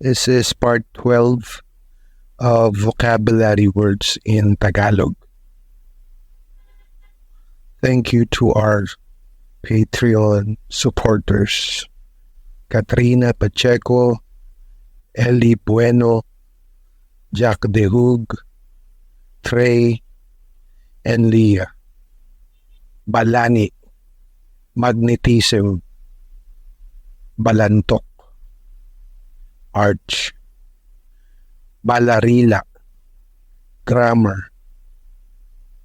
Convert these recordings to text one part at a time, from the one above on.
This is part 12 of vocabulary words in Tagalog. Thank you to our Patreon supporters, Katrina Pacheco, Ellie Bueno, Jack DeHoog, Trey, and Leah. Balani, magnetism, balantok, arch, balarila, grammar,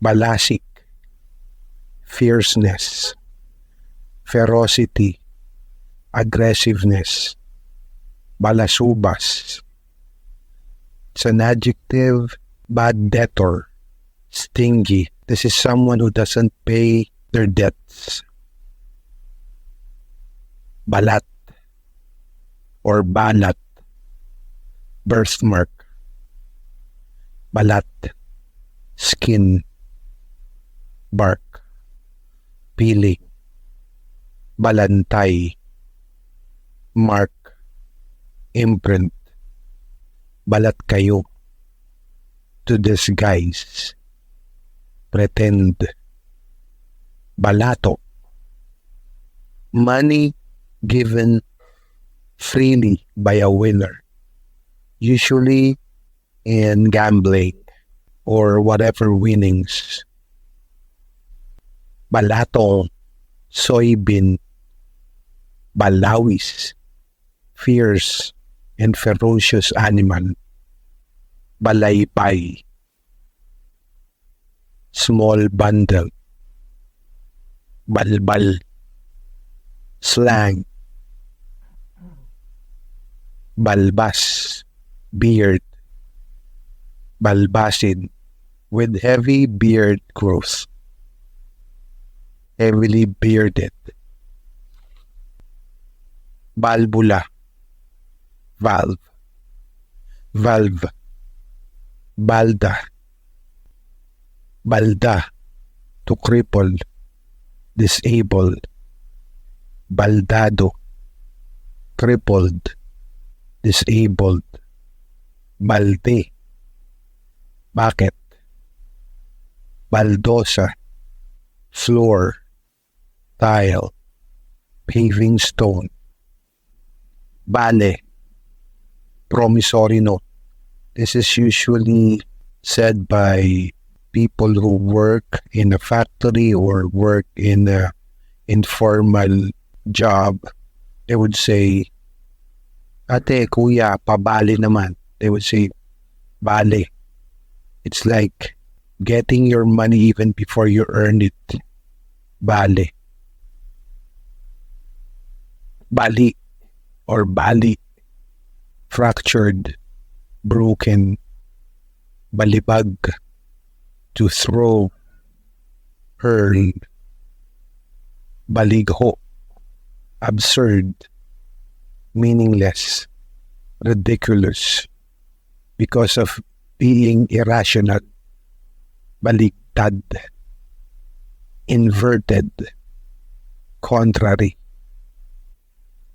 balasik, fierceness, ferocity, aggressiveness, balasubas. It's an adjective, bad debtor, stingy. This is someone who doesn't pay their debts. Balat or balat, birthmark. Balat, skin, bark, peeling, balantay, mark, imprint, balat kayo, to disguise, pretend, balato, money given freely by a winner, usually in gambling or whatever winnings. Balatong, soybean, balawis, fierce and ferocious animal, balaypay, small bundle, balbal, slang, balbas, beard, balbasid, with heavy beard growth, heavily bearded. Valvula, valve, valve, balda, balda, to cripple, disable, baldado, crippled, disabled, balde, bucket, baldosa, floor, tile, paving stone, bale, promissory note. This is usually said by people who work in a factory or work in a informal job. They would say, ate, kuya, pabali naman. They would say, bale. It's like getting your money even before you earn it. Bale. Bali or bali. Fractured, broken, balibag, to throw, hurl, baligho, absurd, meaningless, ridiculous, because of being irrational, baligtad, inverted, contrary,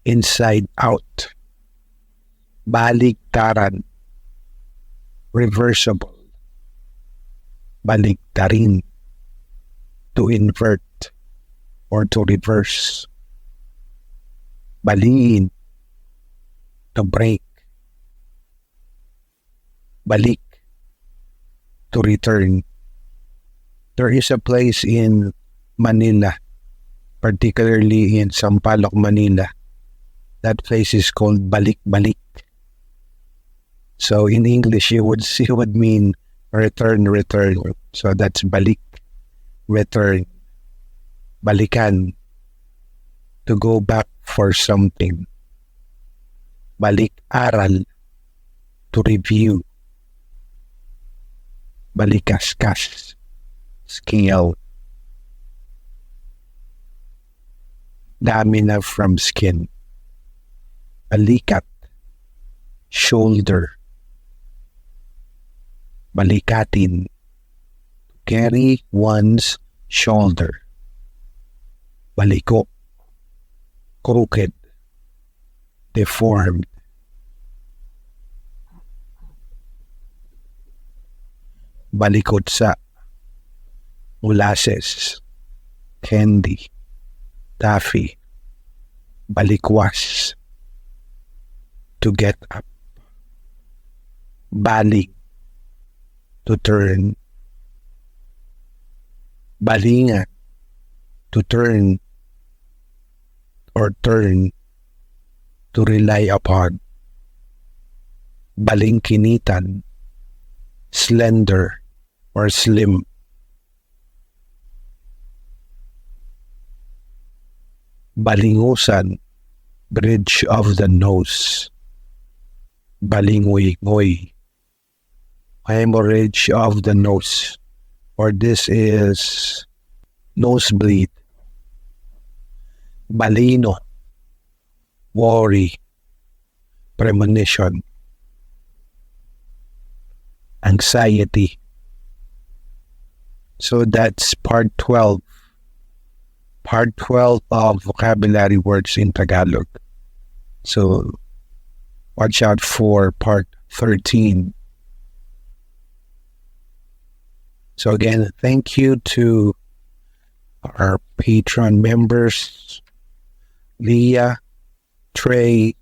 inside out, baligtaran, reversible, baligtarin, to invert or to reverse, baliin, to break, balik, to return. There is a place in Manila, particularly in Sampaloc, Manila. That place is called Balik-Balik. So in English, it would mean return. So that's balik, return. Balikan, to go back for something. Balik-aral, to review. Balikaskas, scale. Lamina from skin. Balikat, shoulder. Balikatin, to carry one's shoulder. Baliko, crooked, deformed. balikotsa, molasses, candy, taffy, balikwas, to get up, baling, to turn, balingan, to turn, or turn, to rely upon, balingkinitan, slender or slim, balingusan, bridge of the nose, balingoy-ngoy, hemorrhage of the nose, or this is nosebleed, balino, worry, premonition, anxiety. So that's part 12. Part 12 of vocabulary words in Tagalog. So watch out for part 13. So again, thank you to our Patreon members, Leah, Trey,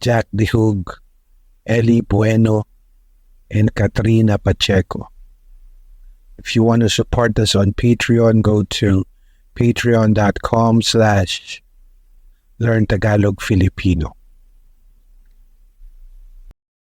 Jack DeHoog, Ellie Bueno, and Katrina Pacheco. If you want to support us on Patreon, go to patreon.com/LearnTagalogFilipino.